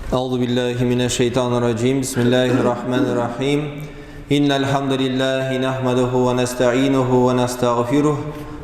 أعوذ بالله من الشيطان الرجيم بسم الله الرحمن الرحيم إن الحمد لله نحمده ونستعينه ونستغفره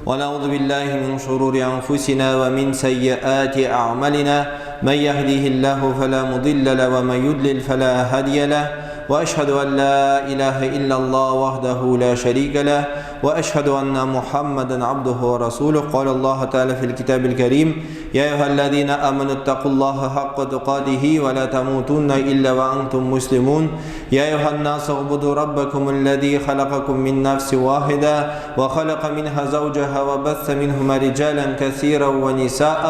ونعوذ بالله من شرور أنفسنا ومن سيئات أعمالنا من يهده الله فلا مضل له ومن يضلل فلا هادي له وأشهد أن لا إله إلا الله وحده لا شريك له وأشهد أن محمدا عبده ورسوله قال الله تعالى في الكتاب الكريم يا أيها الذين آمنوا اتقوا الله حق تقاته ولا تموتن إلا وأنتم مسلمون يا أيها الناس اعبدوا ربكم الذي خلقكم من نفس واحدة وخلق منها زوجها وبث منهما رجالا كثيرا ونساء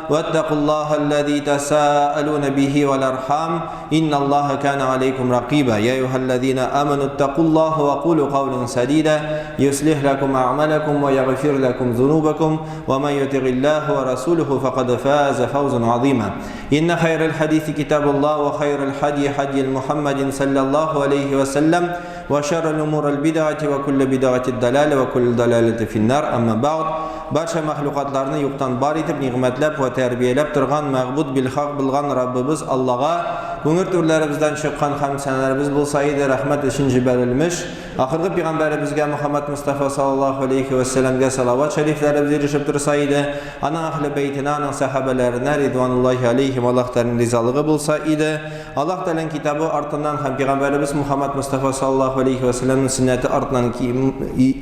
واتقوا الله الذي تساءلون به والأرحام إن الله كان عليكم رقيبا يا أيها الذين آمنوا اتقوا الله وقولوا قولا سديدا يصلح لكم أعمالكم ويغفر لكم ذنوبكم ومن يطع الله ورسوله فقد فاز فوزا عظيما إن خير الحديث كتاب الله وخير الحدي حدي محمد صلى الله عليه وسلم وشر الأمور البدعة وكل بدعة الضلالة وكل ضلالة في النار أما بعد barcha mahluqotlarni yo'qdan bor etib ni'matlab va tarbiyalab turgan mag'bud bil haq bilgan Rabbimiz Allohga ko'ngil turlarimizdan chiqqan hamd sanalarimiz bo'lsa edi, rahmat uchun jibarilmish oxirgi payg'ambarimizga Muhammad Mustafa sallallohu alayhi va sallamga salovat shariflarimiz erishib tursa edi, ana ahli baytina, ana sahabalarına ridvanullohi alayhim Allohning rizoligi bo'lsa edi. Alloh taolaning kitobi ortidan ham payg'ambarimiz Muhammad Mustafa sallallohu alayhi va sallamning sunnati ortidan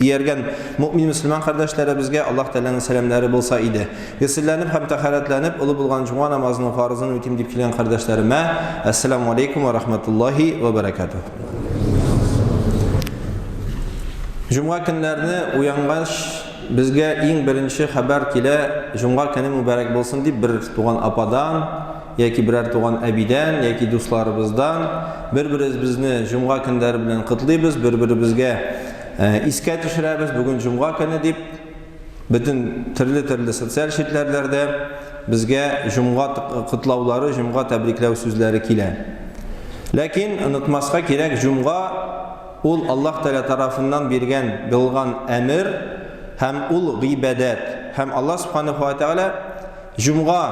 yergan mu'min musulmon qardoshlarimizga Alloh taolaning salamlari bo'lsa edi. Sizlarning ham tahoratlanib, ulu bo'lgan juma namozining farzini o'tim deb kelgan qardoshlarimga assalomu alaykum va rahmatullohi va barakatuh. Juma kunlarini uyangash bizga eng birinchi xabar kela, juma kuni muborak bo'lsin deb bir tug'an apadan yoki biror tug'an abidan yoki do'stlarimizdan bir-birimizni juma kunlari bilan qutlaymiz, bir-birimizga esga tushiramiz. Bugun juma kuni deb bütün turli sotsial shetlarlarda bizga juma qutlovlari, juma tabriklov so'zlari kela. Lekin unutmasqa kerak, juma ul Alloh taolo tarafidan bergan bilgan amr ham ul ibodat. Ham Alloh subhanahu va taolo juma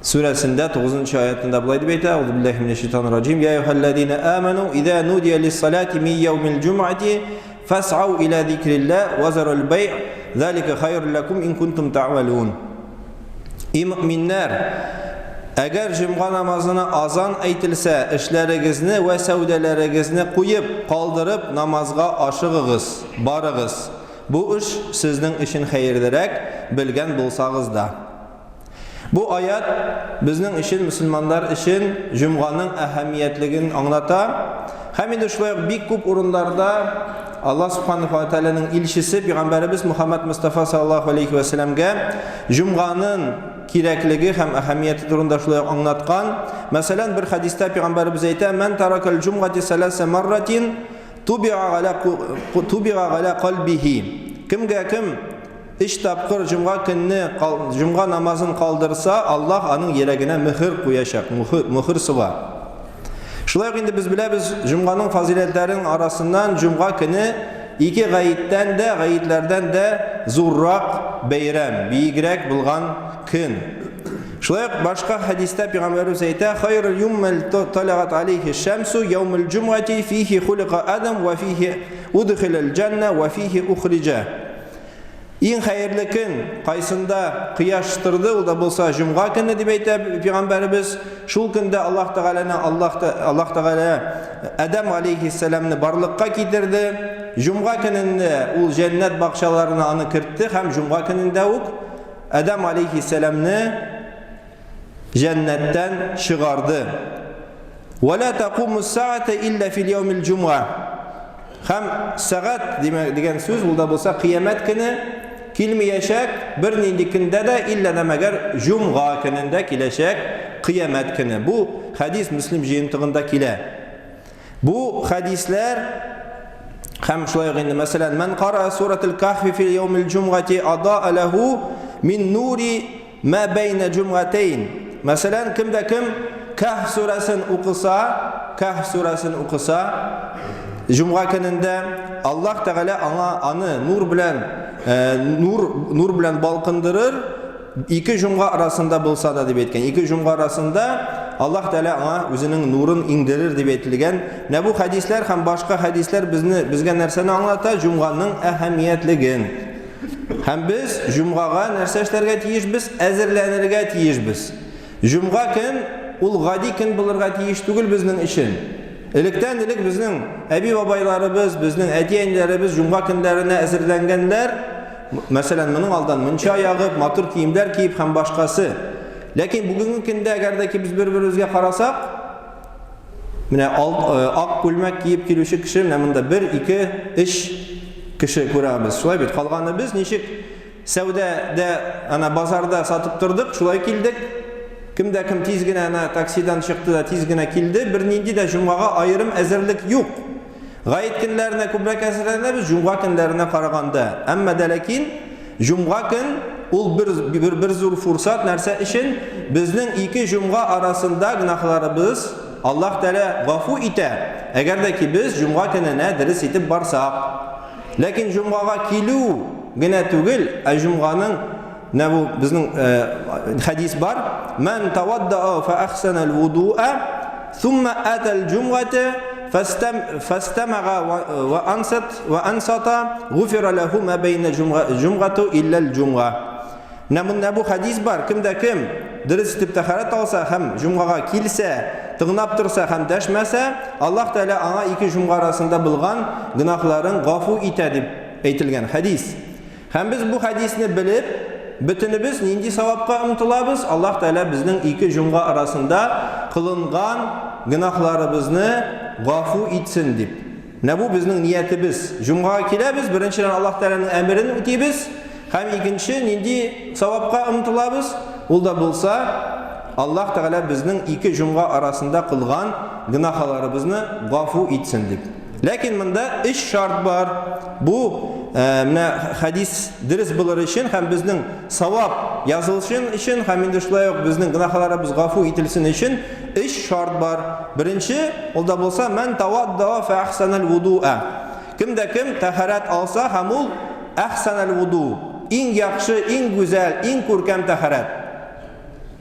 surasida 9-oyatida bunday deb aytadi: "Auzu billahi minashaytonirrojim. Ya ayyuhallazina amanu idza nudiya lis-salati min yawmil jum'ati fas'au ila zikrillah wa zarul bay'. Zalika khayrun lakum in kuntum ta'malun." Ey mu'minlar, agar juma namozini azon aytilsa, ishlaringizni va savdolaringizni qo'yib, qoldirib namozga oshig'iz, borig'iz. Bu ish sizning uchun xayrliroq bilgan bo'lsagizda. Bu oyat bizning uchun, musulmonlar uchun juma'ning ahamiyatligini anglata. Hamda shulay bir ko'p o'rinlarda Allah subhanahu wa ta'alaning ilshisi payg'ambarimiz Muhammad Mustafa sallallohu alayhi va sallamga juma'ning kerakligi ham ahamiyati turida shulay anlatgan. Masalan, bir hadisda payg'ambarimiz aytadi: "Man tarakal jum'ati salasa marratin tubi'a ala qalbihi." Kimga kim 3 tapqir juma namozini qoldirsa, Alloh uning yuragine mehr qo'yacak, mehr suva. Şulay endi biz bilamiz, juma'ning fazilatlarining arasından juma kuni iki g'ayitlardan da zo'rroq bayram, buyukroq bo'lgan kun. Şulay boshqa hadisda payg'ambarimiz aytadi: "Khayrul yawmil tala'at alayhi ash-shamsu yawmul jum'ati fihi khuliqa Adam wa fihi udkhilal janna wa fihi ukhrija." Eng xayrli kun qaysında quyosh turdi, u da bo'lsa juma kuni deb aytadi payg'ambarimiz. Shul kunda Alloh taolo Adam alayhissalomni barliqqa keltirdi. Juma kunida u jannat bog'chalarini uni kiritdi, ham juma kunida u Adam alayhissalomni jannatdan chiqardi. "Va la taqumu as-sa'ata illa fil yawmil jum'a." Ham soat degan so'z unda bo'lsa qiyomat kuni kelmayacak, bir nendikinde de illa nemagar juma kunida kelacak qiyomat kuni. Bu hadis Müslim jeyintig'ida kela. Bu hadislar ham shulay endi, masalan, "Man qara'a suratul kahfi fil yawmil jum'ati ada'a lahu min nuri ma bayna jum'atayn." Masalan, kimda kim Kahf surasini o'qisa, juma kunida Alloh taolo ani nur bilan balqindirir. İki juma arasında bulsa da deb aytgan. İki juma arasında Alloh taolo аңа үзенең нурын иңдерер дип әйтелгән. Менә бу хадислар һәм башка хадислар безгә нәрсәне аңлата? Җумганың әһәмиятлеген. Һәм без җумгага нәрсә эшләргә тиешбез? Әзерләнергә тиешбез. Җумга көн ул гади көн булырга тиеш түгел безнең өчен. Электән-элек безнең әби-бабайларыбыз, безнең әти-әниләребез җумга көннәренә әзерләнгәннәр. Мәсәлән, моның алдан мунча ягып, матур киемнәр киеп һәм башкасы. Ләкин бүгенге көндә әгәр дә без бер-беребезгә карасак, менә ак күлмәк киеп килүче кеше, менә монда 1, 2, 3 кеше күрәбез. Шулай бит, калганы без ничек сәүдәдә, ана базарда сатып тордык, шулай килдек. Кемдә кем тиз генә таксидан чыкты да тиз генә килде, бернинди дә җумгага айрым әзерлек юк. Гаит көннәренә күбрәк әзерләнәбез җумга көннәренә караганда. Әмма дә ләкин җумга көн ул бер зур фурсат нәрсә өчен? Безнең ике җумга арасында гынахларыбыз Аллаһ Тәала гафу итә. Әгәр дә ки без җумга көненә дөрес итеп барсак. Ләкин җумгага килү генә түгел, җумганың нәбу безнең хадис бар. Ман тавадда фа ахсана ал-вуду'a thumma ата al-jum'ata فاستمع وأنصت غفر له ما بين الجمعة إلا الجمعة. Нәбу хадис бар. Кемдә кем дөрес итеп тәһарәт алса һәм җумгага килсә, тыңлап торса һәм дәшмәсә, Аллаһ Тәала аңа ике җумга арасында булган гынахларын гафу итә дип әйтелгән хадис. Һәм без бу хадисне белеп, бөтенебез нинди савапка омтылабыз? Аллаһ Тәала безнең ике җумга арасында кылынган гынахларыбызны гафу итсен дип. Нәбу безнең ниятебез. Җумгага киләбез, беренчедән Аллаһ Тәаланың әмерен үтибез, һәм икенче нинди савапка омтылабыз? Ул да булса, Аллаһ Тәала безнең ике җумга арасында кылган гынахларыбызны гафу итсен дип. Ләкин монда 3 шарт бар. Бу менә хадис дөрес булыр өчен һәм безнең савап язылышын өчен һәм инде шулай ук безнең гынахларыбыз гафу итилсен өчен 3 шарт бар. Беренче, ул да булса ман тавадда фа ахсана ал-вуду'a. Кемдә кем тәһарәт алса һәм ул ахсана ал-вуду, иң яхшы, иң гүзәл, иң күркәм тәһарәт.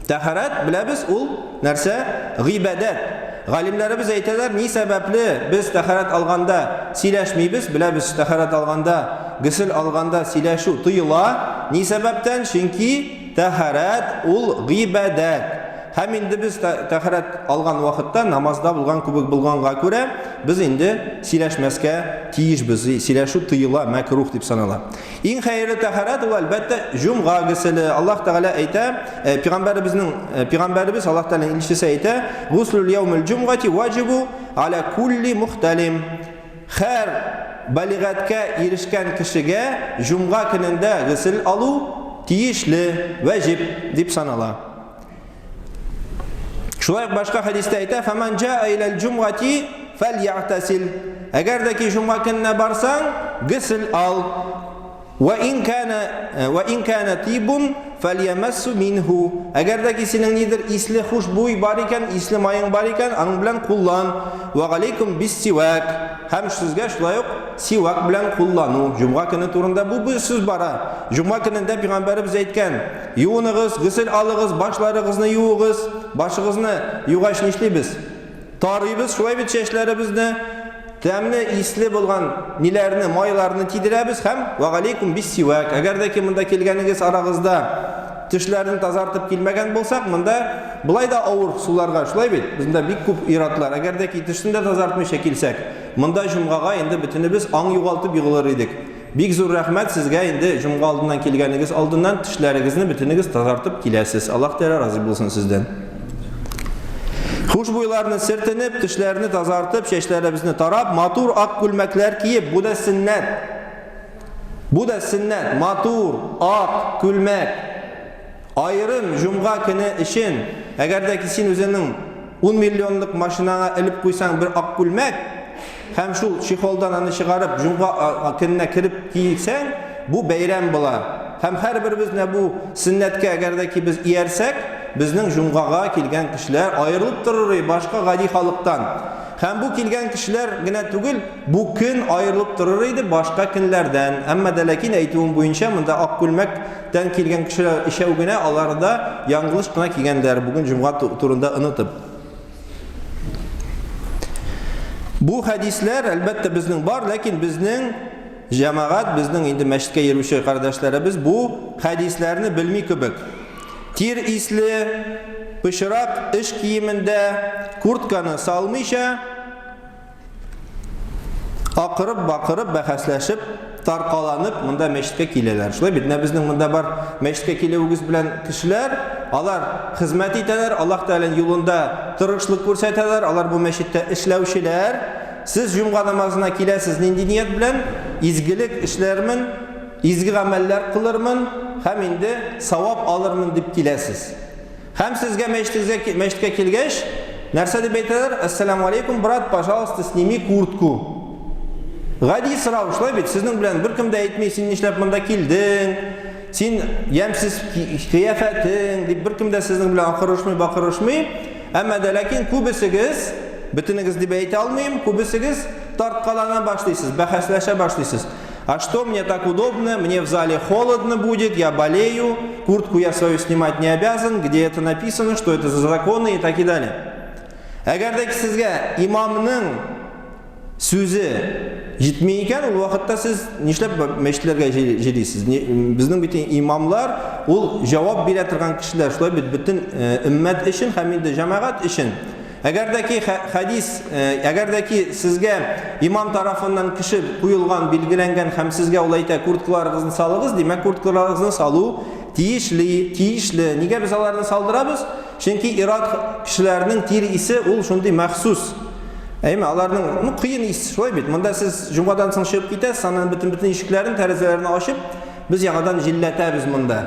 Тәһарәт беләбез ул нәрсә? Гыйбадат. Галимләребез әйтәләр, ни сәбәпле без тәһарәт алганда сөйләшмибез? Беләбез, тәһарәт алганда, гысыл алганда сөйләшү тыела. Ни сәбәптән? Чөнки тәһарәт ул гыйбадат. Һәм инде без тәһарәт алган вакытта намазда булган күбек булганга күрә, без инде сөйләшмәскә тиешбез. Сөйләшү тыела, мәкрух дип санала. Иң хәерле тәһарәт ул әлбәттә җумга гыселе. Аллаһ Тәгалә әйтә, пәйгамбәребез Аллаһ Тәгаләнең илчесе әйтә, "Гуслул яумил җумгати ваҗибу аля кулли мухталим." Һәр балигатькә ирешкән кешегә җумга көнендә гысел алу тиешле, ваҗиб дип санала. Шулай башка хадистә әйтә, "Фаман җаа илал җумгати фалья'тасил." Әгәр дә ки җумга көненә барсаң, гысел ал. Ва ин кана тибун фальямассу минху. Әгәр дә ки синең нидер исле хушбуй бар икән, исле майың бар икән, аның белән куллан. Ва галейкум бис-сивак. Һәм сезгә шулай ук сивак белән куллану. Җумга көне турында бу сүз бара. Җумга көнендә пәйгамбәребез әйткән, "Юынгыз, гысел алыгыз, башларыгызны юыгыз." Башыгызны югач нишлибез? Тарыйбыз, шулай бит чәчләребезне тәмле исле булган ниләрне, майларны тидерәбез һәм ва галейкум бис-сивак. Әгәр дә ки монда килгәнегез арагызда тешләрне тазартып килмәгән булсак, монда булай да авыр суларга, шулай бит. Бездә бик күп иратлар. Әгәр дә ки тешне дә тазартмыйча килсәк, монда җумгага инде бөтенебез аң югалтып егылыр идек. Бик зур рәхмәт сезгә, инде җумга алдыннан килгәнегез алдыннан тешләрегезне бөтенегез тазартып киләсез. Аллаһ Тәала разый булсын сездән. Хушбуйларны сертенеп, тешләрне тазартып, чәчләребезне тарап, матур ак күлмәкләр киеп, бу да сөннәт. Бу да сөннәт, матур ак күлмәк. Айрым җумга көне өчен, әгәр дә ки син үзеңнең 10 миллионлык машинаңа элеп куйсаң бер ак күлмәк, һәм шул чехолдан аны чыгарып җумга көненә кирип кийсәң, бу бәйрәм була. Һәм һәрберебезне бу сөннәткә әгәр дә ки без иярсәк, безнең җумгага килгән кешеләр аерылып торыр башка гади халыктан. Һәм бу килгән кешеләр генә түгел, бу көн аерылып торыр иде башка көннәрдән. Әмма дә ләкин әйтүем буенча, монда Аккүлмәктән килгән кешеләр ишәү генә, аларда яңгылыш кына килгәннәр бүген җомга турында онытып. Бу хадисләр әлбәттә безнең бар, ләкин безнең җәмәгать, безнең инде мәчеткә йөрүче кардәшләребез бу хадисләрне белми кебек. Тир исле, пычрак эш киемендә куртканы салмыйча, акырып-бакырып, бәхәсләшеп, таркаланып, монда мәчеткә киләләр. Шулай бит, безнең монда бар мәчеткә килүегез белән кешеләр, алар хезмәт итәләр, Аллаһ Тәгаләнең юлында тырышлык күрсәтәләр, алар бу мәчеттә эшләүчеләр. Сез җомга намазына киләсез нинди ният белән? Изгелек эшләрмен, изге гамәлләр кылырмын, һәм инде савап алырмын дип киләсез. Һәм сезгә мәчеткә килгәч, нәрсә дип әйтәләр? Ассаламу алейкум, брат, пожалуйста, сними куртку. Гади сорау, шулай бит, сезнең белән беркем дә әйтми, син нишләп монда килдең? Син ямсыз кыяфәтең дип беркем дә сезнең белән акырышмый, бакырышмый. Әмма дә ләкин күбесегез, бөтенегез дип әйтә алмыйм, күбесегез тарткалана башлыйсыз, бәхәсләшә башлыйсыз. А что мне так удобно? Мне в зале холодно будет, я болею, куртку я свою снимать не обязан, где это написано, что это за законы и так и далее. Әгәр дә сезгә имамның сүзе җитмәй икән, ул вакытта сез нишләп мәчетләргә җирисез? Безнең бит имамлар, ул җавап бирә торган кешеләр, шулай бит бөтен өммәт өчен һәм инде җәмәгать өчен. Әгәр дә ки хадис, әгәр дә ки сезгә имам тарафыннан кеше куелган, билгеләнгән һәм сезгә ул әйтә, курткаларыгызны салыгыз, димәк курткаларыгызны салу тиешле. Нигә без аларны салдырабыз? Чөнки ират кешеләрнең тир исе ул шундый махсус. Әйме, аларның кыен ис, шулай бит. Монда сез җомгадан соң чыгып китәсез, аннан бөтен ишекләрен, тәрәзәләрен ачып, без яңадан җилләтәбез монда.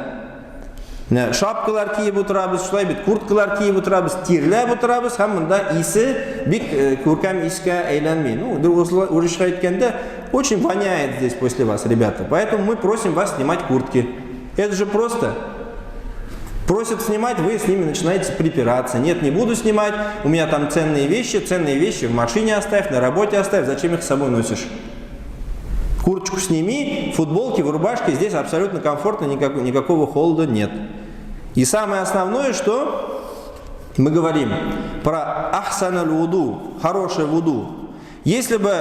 Шапкалар киеп утырабыз, шулай бит, курткалар киеп утырабыз, тирләп утырабыз, һәм монда исе бик күркәм искә әйләнми. Урысча әйткәндә, очень воняет здесь после вас, ребята. Поэтому мы просим вас снимать куртки. Это же просто. Просят снимать, вы с ними начинаете припираться. Нет, не буду снимать, у меня там ценные вещи в машине оставь, на работе оставь, зачем их с собой носишь? Курточку сними, футболки, в рубашке, здесь абсолютно комфортно, никакого холода нет. И самое основное, что мы говорим про ахсаналь вуду, хорошее вуду. Если бы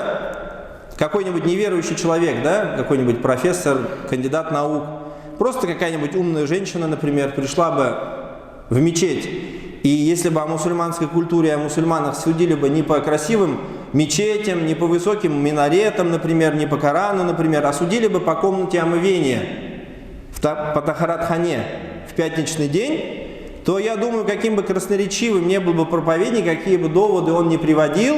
какой-нибудь неверующий человек, да, какой-нибудь профессор, кандидат наук, просто какая-нибудь умная женщина, например, пришла бы в мечеть, и если бы о мусульманской культуре, о мусульманах судили бы не по красивым мечетям, не по высоким минаретам, например, не по Корану, например, а судили бы по комнате омовения, по Тахарат-хане в пятничный день, то я думаю, каким бы красноречивым не был бы проповедник, какие бы доводы он не приводил,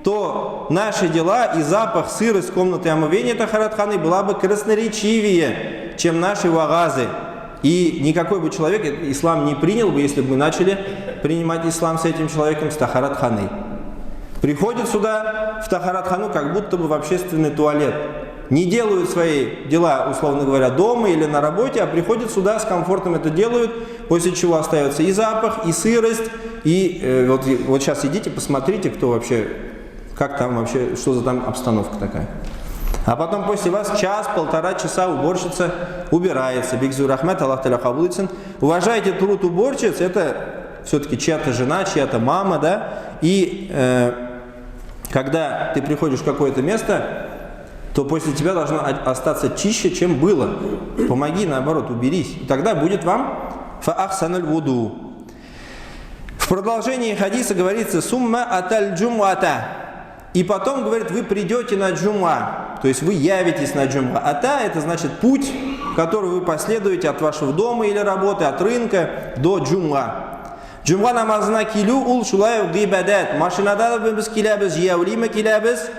то наши дела и запах, сырость комнаты омовения Тахарат-ханы была бы красноречивее, чем наши вагазы. И никакой бы человек ислам не принял бы, если бы мы начали принимать ислам с этим человеком, с Тахарат-ханой. Приходят сюда в Тахарат-хану как будто бы в общественный туалет. Не делают свои дела, условно говоря, дома или на работе, а приходят сюда, с комфортом это делают, после чего остается и запах, и сырость. И вот сейчас идите, посмотрите, кто вообще, как там вообще, что за там обстановка такая. А потом после вас час-полтора часа уборщица убирается. Бигзу рахмет, Аллах Та'аля кабулитсин. Уважайте труд уборщиц, это все-таки чья-то жена, чья-то мама, да. И когда ты приходишь в какое-то место, то после тебя должно остаться чище, чем было. Помоги, наоборот, уберись. И тогда будет вам фаахсаналь вуду. В продолжении хадиса говорится «Сумма аталь джумата». И потом, говорит, вы придете на джума, то есть вы явитесь на джума. Ата – это значит путь, который вы последуете от вашего дома или работы, от рынка до джума. Джума намазына килу ул шулай гибадат. Машинада біз киләбез, жияулима киләбез.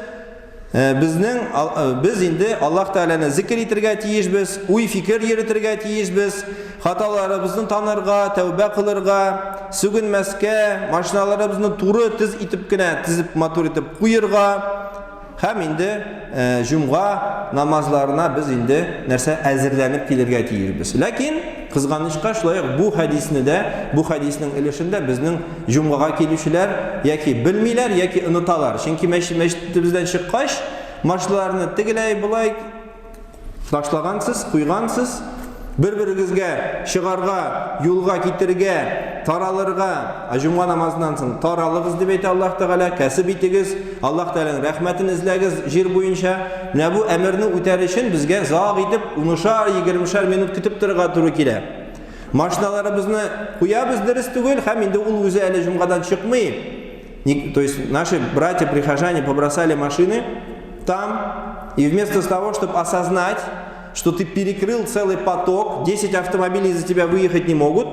Біз инде Аллах Та'аланы зикр итәргә тиешбез, уй фикер йөртергә тиешбез, хаталарыбызны танырга, тәүбә кылырга, сүгенмәскә, машиналарыбызны туры тиз итеп кенә тизеп матур итеп куерга. Һәм инде җумга намазларына без инде нәрсә әзерләнеп килергә тиешбез. Ләкин кызганычка шулай бу хадисне дә, бу хадиснең өлешендә безнең җумгага килүчеләр яки белмиләр, яки оныталар. Чөнки мәчетебездән чыккач, машиналарны тегеләй булай ташлагансыз, куйгансыз, бер-берегезгә чыгарга, юлга китергә, таралырга, җумга намазыннан соң таралыгыз дип әйтә Аллаһ Тәгалә, кәсеп итегез, Аллаһ Тәгаләнең рәхмәтен эзләгез җир буенча. Менә бу әмерне үтәр өчен безгә заг итеп 10-20 минут көтеп торырга туры килә. Машиналарыбызны куябыз, дөрес түгел, һәм инде ул үзе әле җумгадан чыкмый. То есть наши братья-прихожане побросали машины там, и вместо того, чтобы осознать, что ты перекрыл целый поток, 10 автомобилей за тебя выехать не могут,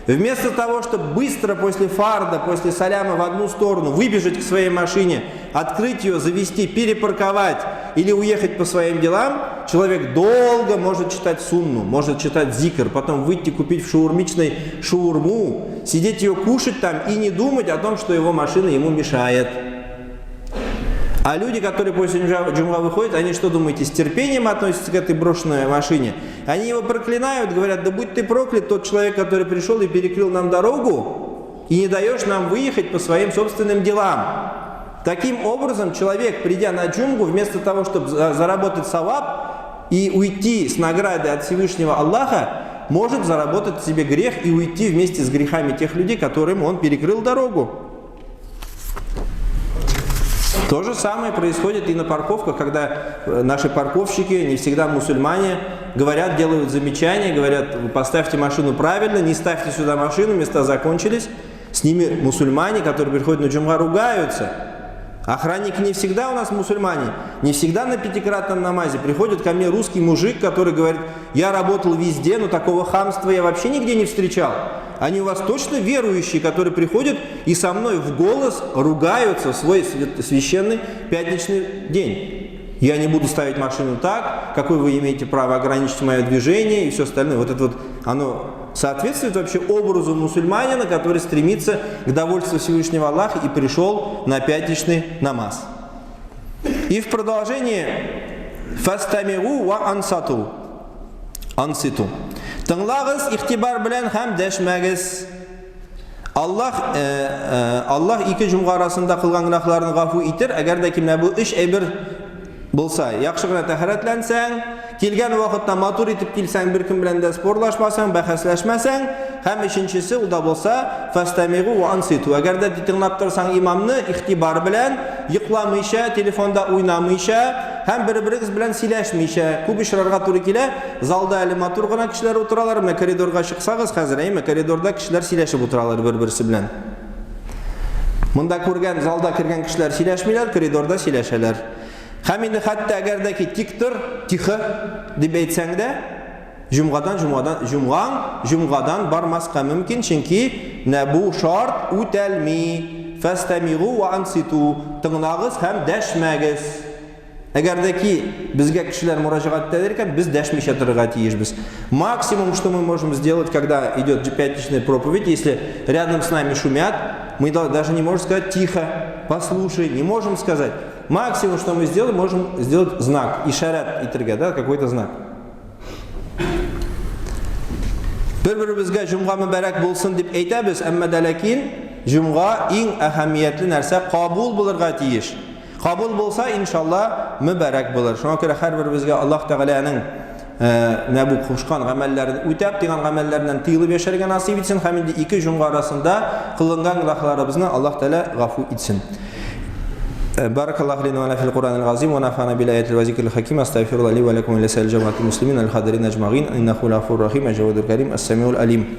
вместо того, чтобы быстро после фарда, после саляма в одну сторону выбежать к своей машине, открыть ее, завести, перепарковать или уехать по своим делам, человек долго может читать сунну, может читать зикр, потом выйти купить в шаурмичной шаурму, сидеть ее кушать там и не думать о том, что его машина ему мешает. А люди, которые после джумга выходят, они что, думаете, с терпением относятся к этой брошенной машине? Они его проклинают, говорят: да будь ты проклят, тот человек, который пришел и перекрыл нам дорогу, и не даешь нам выехать по своим собственным делам. Таким образом, человек, придя на джумгу, вместо того, чтобы заработать саваб и уйти с наградой от Всевышнего Аллаха, может заработать себе грех и уйти вместе с грехами тех людей, которым он перекрыл дорогу. То же самое происходит и на парковках, когда наши парковщики, не всегда мусульмане, говорят, делают замечания, говорят: поставьте машину правильно, не ставьте сюда машину, места закончились. С ними мусульмане, которые приходят на джумга, ругаются. Охранники не всегда у нас мусульмане, не всегда на пятикратном намазе. Приходит ко мне русский мужик, который говорит: я работал везде, но такого хамства я вообще нигде не встречал. Они у вас точно верующие, которые приходят и со мной в голос ругаются в свой священный пятничный день. Я не буду ставить машину так, какое вы имеете право ограничить мое движение и все остальное. Вот это вот, оно соответствует вообще образу мусульманина, который стремится к довольству Всевышнего Аллаха и пришел на пятничный намаз. И в продолжении «Фастамиру ва ансату» анситу. Тыңлагыз, ихтибар белән һәм дәшмәгез. Аллаһ ике җумга арасында кылган гынахларны гафу итер, әгәр дә кемнә бу эш әйбер булса. Яхшы гына тәһарәтләнсәң, килгән вакытта матур итеп килсәң, бер кем белән дә спорлашмасаң, бәхәсләшмәсәң, һәм икенчесе ул да булса фастамиру ва анситу. Әгәр дә тыңлап торсаң имамны ихтибар белән, йокламыйча, телефонда уйнамыйча, һәм бер-берегез белән сөйләшмичә. Күп очрарга туры килә. Залда әле матур гына кешеләр утыралар, менә коридорга чыксагыз, хәзер коридорда кешеләр сөйләшеп утыралар бер-берсе белән. Монда күргән, залда кергән кешеләр сөйләшмиләр, коридорда сөйләшәләр. Һәм инде хәтта әгәр дә ки тиктор, тихо дип әйтсәң дә, җумгадан бармаска мөмкин, чөнки бу шарт үтәлми. Фастамиру ва анситу. Тыңлагыз һәм дәшмәгез. Әгәр дә ки безгә кешеләр мөрәҗәгать итәләр икән, без дәшмичә торырга тиешбез. Максимум, что мы можем сделать, когда идет пятничная проповедь, если рядом с нами шумят, мы даже не можем сказать тихо, послушай, не можем сказать. Максимум, что мы сделаем, можем сделать знак, ишарат итергә, да, какой-то знак. Бер-беребезгә җумга мөбарәк булсын дип әйтәбез, әмма дә ләкин җумга иң әһәмиятле нәрсә кабул булырга тиеш. Кабул булса, иншалла, мөбарәк булыр. Шуңа күрә һәрберебезгә Аллаһ Тәгаләнең бу кушкан гамәлләрен үтәп, дигән гамәлләреннән тыелып яшәргә насыйп итсен, һәм инде ике җумга арасында кылынган гынахларыбызны Аллаһ Тәгалә гафу итсен. Баракаллаху лана фил Куранил азим ва нафана бил аяtil ва зикрил хаким. Астагфируллаһ ли ва лакум ва лисаил джамаатил муслимин аль-хадирин аджмаин. Иннаху гафурур рахим, аджавадур карим, ас-самиул алим.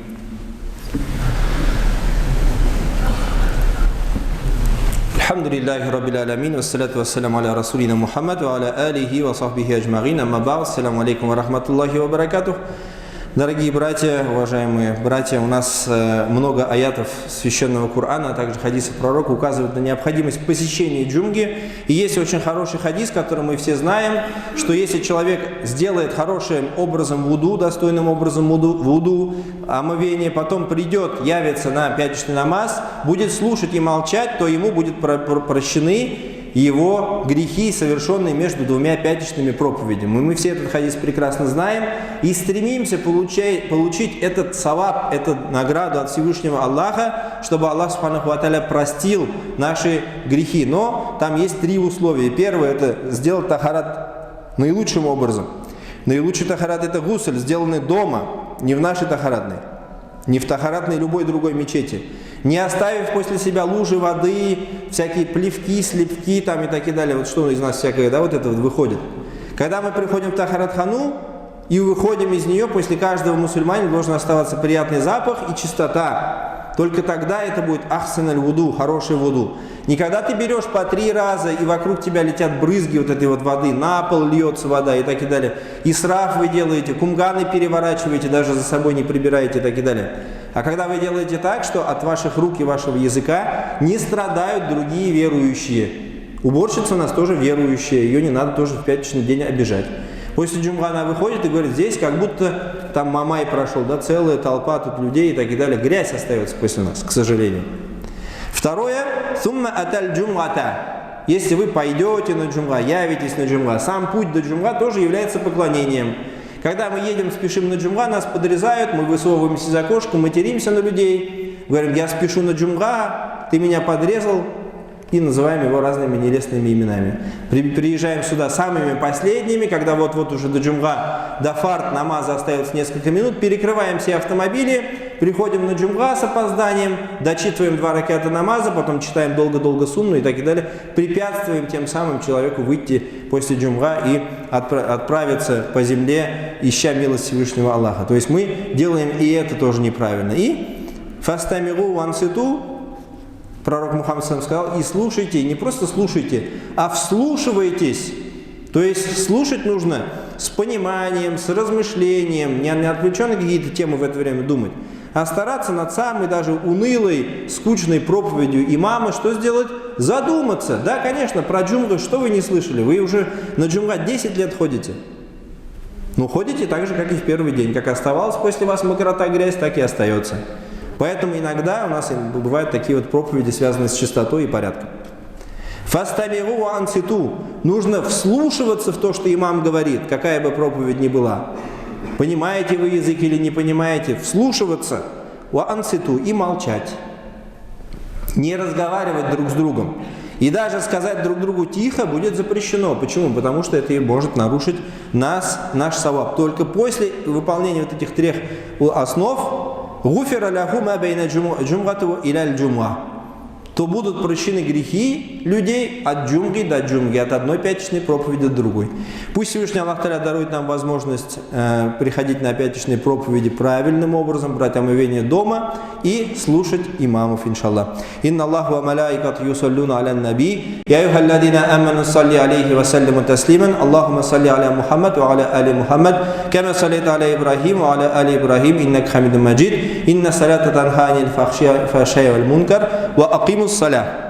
Alhamdulillahi Rabbil Alamin, wassalatu wassalamu ala rasulina Muhammad wa ala alihi wa sahbihi ajma'in, amma ba'd. Ассаламу алейкум ва рахматуллахи ва баракатух. Дорогие братья, уважаемые братья, у нас много аятов священного Корана, а также хадисов пророка указывают на необходимость посещения джумги. И есть очень хороший хадис, который мы все знаем, что если человек сделает хорошим образом вуду, достойным образом вуду, омовение, потом придет, явится на пятничный намаз, будет слушать и молчать, то ему будут прощены его грехи, совершенные между двумя пятничными проповедями. Мы все этот хадис прекрасно знаем и стремимся получить этот саваб, эту награду от Всевышнего Аллаха, чтобы Аллах Субханаху ва Тааля простил наши грехи. Но там есть 3 условия. Первое – это сделать тахарат наилучшим образом. Наилучший тахарат – это гусль, сделанный дома, не в нашей тахаратной, не в тахаратной любой другой мечети. Не оставив после себя лужи воды, всякие плевки, слепки там и так и далее. Вот что из нас всякое, да, вот это вот выходит. Когда мы приходим в тахарат-хану и выходим из нее, после каждого мусульманина должен оставаться приятный запах и чистота. Только тогда это будет ахсан аль-вуду, хороший вуду. Не когда ты берешь по 3 раза и вокруг тебя летят брызги вот этой вот воды, на пол льется вода и так и далее. Исраф вы делаете, кумганы переворачиваете, даже за собой не прибираете и так и далее. А когда вы делаете так, что от ваших рук и вашего языка не страдают другие верующие. Уборщица у нас тоже верующая, ее не надо тоже в пятничный день обижать. После джумга она выходит и говорит, здесь как будто там Мамай прошел, да, целая толпа тут людей и так и далее. Грязь остается после нас, к сожалению. Второе, сумма аталь джумгата. Если вы пойдете на джумга, явитесь на джумга, сам путь до джумга тоже является поклонением. Когда мы едем, спешим на джумга, нас подрезают, мы высовываемся из окошка, материмся на людей, говорим, я спешу на джумга, ты меня подрезал, и называем его разными нелестными именами. Приезжаем сюда самыми последними, когда вот уже до джумга, до фарт намаза остается несколько минут, перекрываем все автомобили, приходим на джумга с опозданием, дочитываем 2 раката намаза, потом читаем долго-долго сунну и так и далее, препятствуем тем самым человеку выйти после джумга и отправиться по земле, ища милость Всевышнего Аллаха. То есть мы делаем и это тоже неправильно. И фастамиру ванситу, пророк Мухаммад сказал, и слушайте, не просто слушайте, а вслушивайтесь. То есть слушать нужно с пониманием, с размышлением, не отвлеченно какие-то темы в это время думать, а стараться над самой даже унылой, скучной проповедью имама, что сделать? Задуматься. Да, конечно, про джумгу, что вы не слышали? Вы уже на джумга 10 лет ходите. Ну, ходите так же, как и в первый день. Как оставалось после вас мокрота, грязь, так и остается. Поэтому иногда у нас бывают такие вот проповеди, связанные с чистотой и порядком. Фастамиру анситу. Нужно вслушиваться в то, что имам говорит, какая бы проповедь ни была. Понимаете вы язык или не понимаете, вслушиваться ва анситу и молчать. Не разговаривать друг с другом. И даже сказать друг другу тихо будет запрещено. Почему? Потому что это и может нарушить наш саваб. Только после выполнения вот этих 3 основ гуфира ляху ма байна джумгату иля джумга, то будут прощены грехи людей от джумги до джумги, от одной пятничной проповеди до другой. Пусть Всевышний Аллах Та'аля дарует нам возможность приходить на пятничные проповеди правильным образом, брать омовение дома и слушать имамов, иншаллах. Инна Аллаху ва малаикату юсаллюна аля наби, я юхалладина аману салли алейхи ва саллиму таслиман, Аллахума салли аля Мухаммад ва аля али Мухаммад, кама саллита аля Ибрахим ва аля али Ибрахим, иннак хамидун маджид, инна салата танха анил фахшия валь мункар, ва акимус саля.